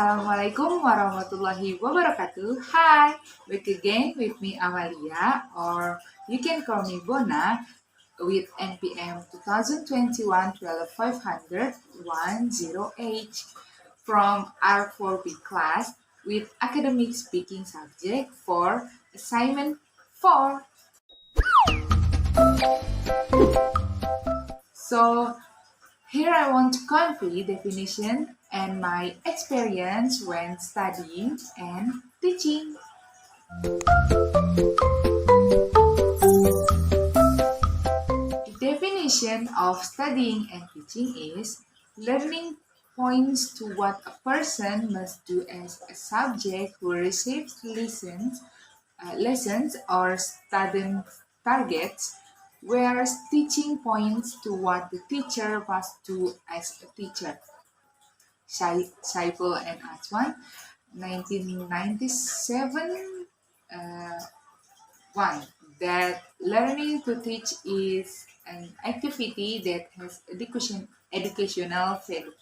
Assalamualaikum warahmatullahi wabarakatuh. Hi, back again with me Amalia, or you can call me Bona, with NPM 2021 12500 108 from R4B class with academic speaking subject for assignment 4. So here I want to convey definition and my experience when studying and teaching. The definition of studying and teaching is learning points to what a person must do as a subject who receives lessons or student targets, whereas teaching points to what the teacher must do as a teacher. Saiful and Aswan, 1997. 1. That learning to teach is an activity that has educational value.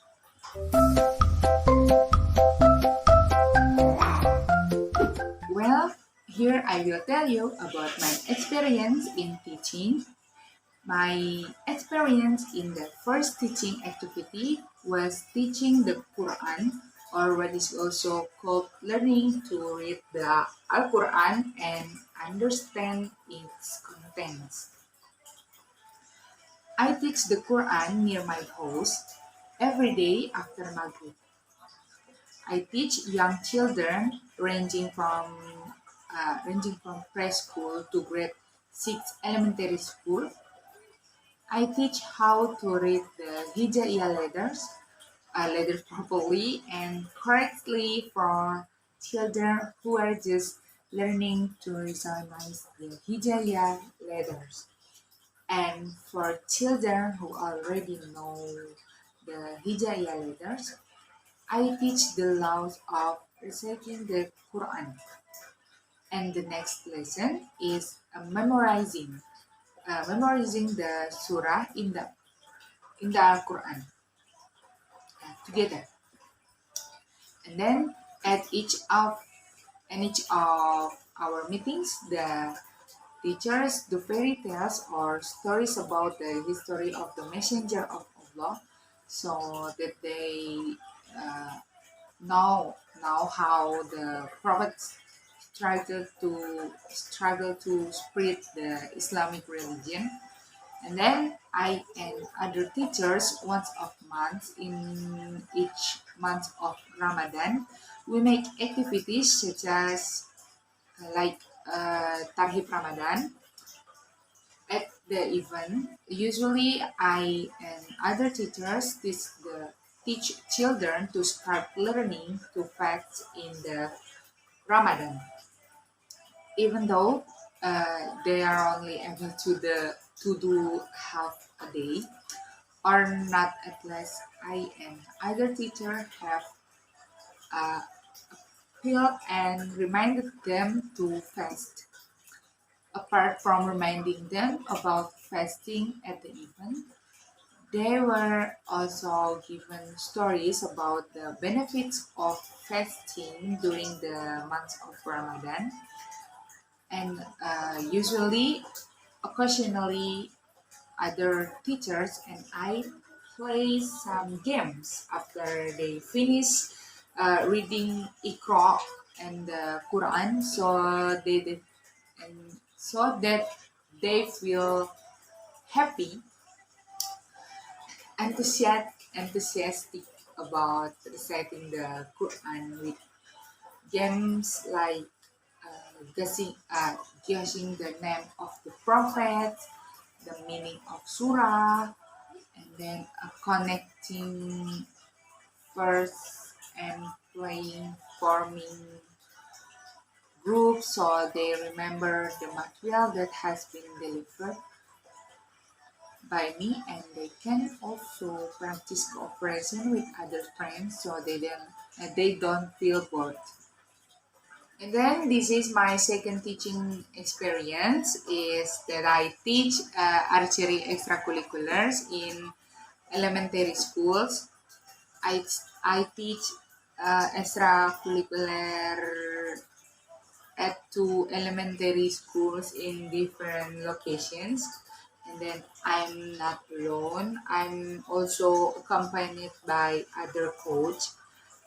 Well, here I will tell you about my experience in teaching. My experience in the first teaching activity was teaching the Quran, or what is also called learning to read the Al-Quran and understand its contents. I teach the Quran near my house every day after Maghrib. I teach young children ranging from preschool to grade 6 elementary school. I teach how to read the Hijaiyah letters properly and correctly for children who are just learning to recognize the Hijaiyah letters. And for children who already know the Hijaiyah letters, I teach the laws of reciting the Quran. And the next lesson is memorizing the surah in the Quran together. And then at each of our meetings, the teachers do fairy tales or stories about the history of the messenger of Allah, so that they uh, know how the prophets struggle to spread the Islamic religion. And then I and other teachers once a month in each month of Ramadan, we make activities such as Tarhib Ramadan. At the event, usually I and other teachers teach children to start learning to fast in the Ramadan, even though they are only able to do half a day or not, at least I and other teacher have appealed and reminded them to fast. Apart from reminding them about fasting at the event, they were also given stories about the benefits of fasting during the months of Ramadan. And occasionally, other teachers and I play some games after they finish reading Iqra and the Quran, so that they feel happy, enthusiastic about reciting the Quran with games like guessing the name of the prophet, the meaning of surah, and then connecting verse and playing forming groups so they remember the material that has been delivered by me, and they can also practice cooperation with other friends so they don't feel bored. And then this is my second teaching experience is that I teach archery extracurriculars in elementary schools. I teach extracurricular at two elementary schools in different locations. And then I'm not alone. I'm also accompanied by other coach.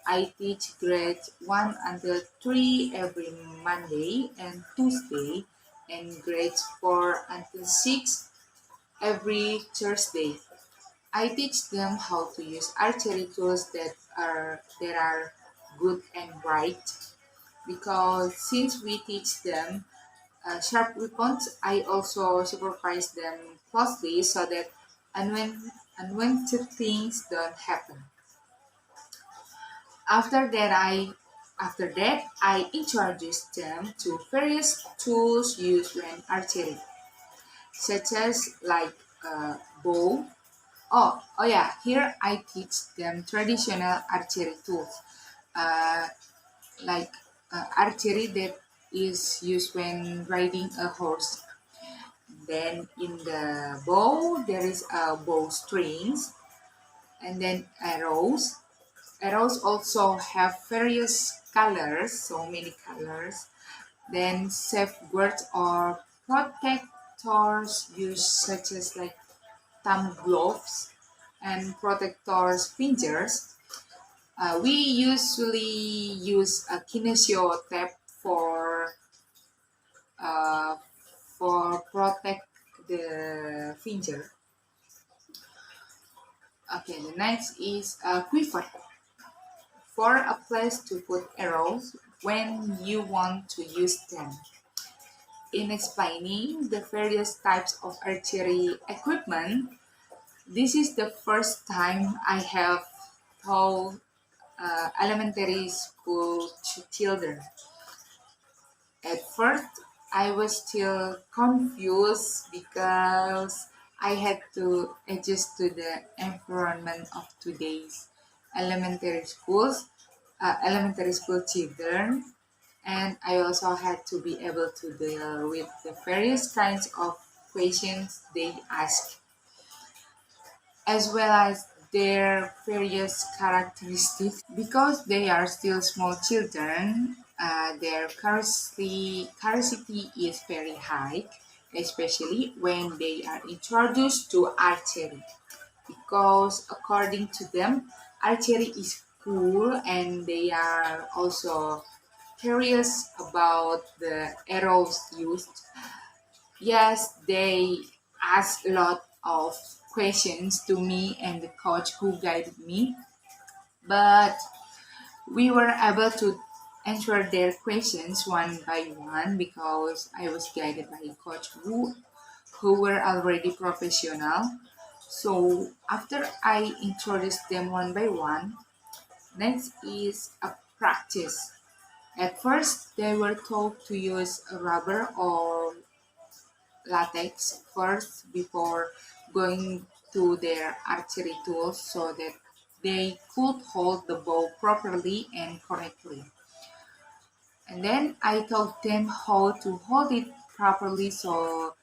I teach grades 1 until 3 every Monday and Tuesday, and grades 4 until 6 every Thursday. I teach them how to use archery tools that are good and right, because since we teach them sharp weapons, I also supervise them closely so that unwanted things don't happen. After that, I introduce them to various tools used when archery, such as like bow. Oh yeah, here I teach them traditional archery tools, uh, like archery that is used when riding a horse. Then in the bow, there is a bow strings, and then arrows. Arrows also have various colors, so many colors. Then safeguards or protectors used, such as like thumb gloves and protectors fingers. We usually use a kinesio tape uh, for protect the finger. Okay, the next is a quiver, for a place to put arrows when you want to use them. In explaining the various types of archery equipment, this is the first time I have told elementary school children. At first, I was still confused because I had to adjust to the environment of today's elementary schools, elementary school children, and I also had to be able to deal with the various kinds of questions they ask, as well as their various characteristics. Because they are still small children, their curiosity is very high, especially when they are introduced to archery. Because according to them, archery is cool, and they are also curious about the arrows used. Yes, they asked a lot of questions to me and the coach who guided me, but we were able to answer their questions one by one because I was guided by a coach who were already professional. So after I introduced them one by one, next is a practice. At first, they were told to use a rubber or latex first before going to their archery tools so that they could hold the bow properly and correctly. And then I taught them how to hold it properly so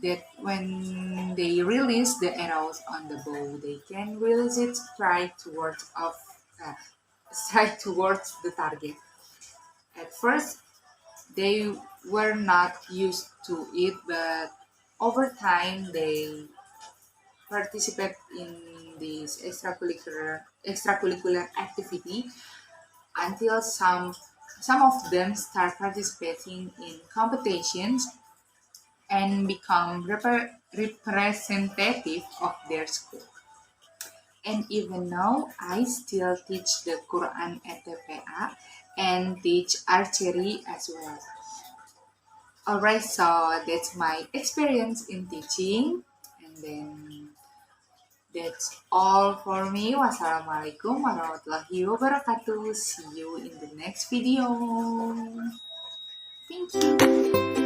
that when they release the arrows on the bow, they can release it uh, straight towards the target. At first, they were not used to it, but over time they participate in this extracurricular activity until some of them start participating in competitions and become representative of their school. And even now, I still teach the Quran at TPA and teach archery as well. Alright, so that's my experience in teaching, and then that's all for me. Wassalamualaikum warahmatullahi wabarakatuh. See you in the next video. Thank you.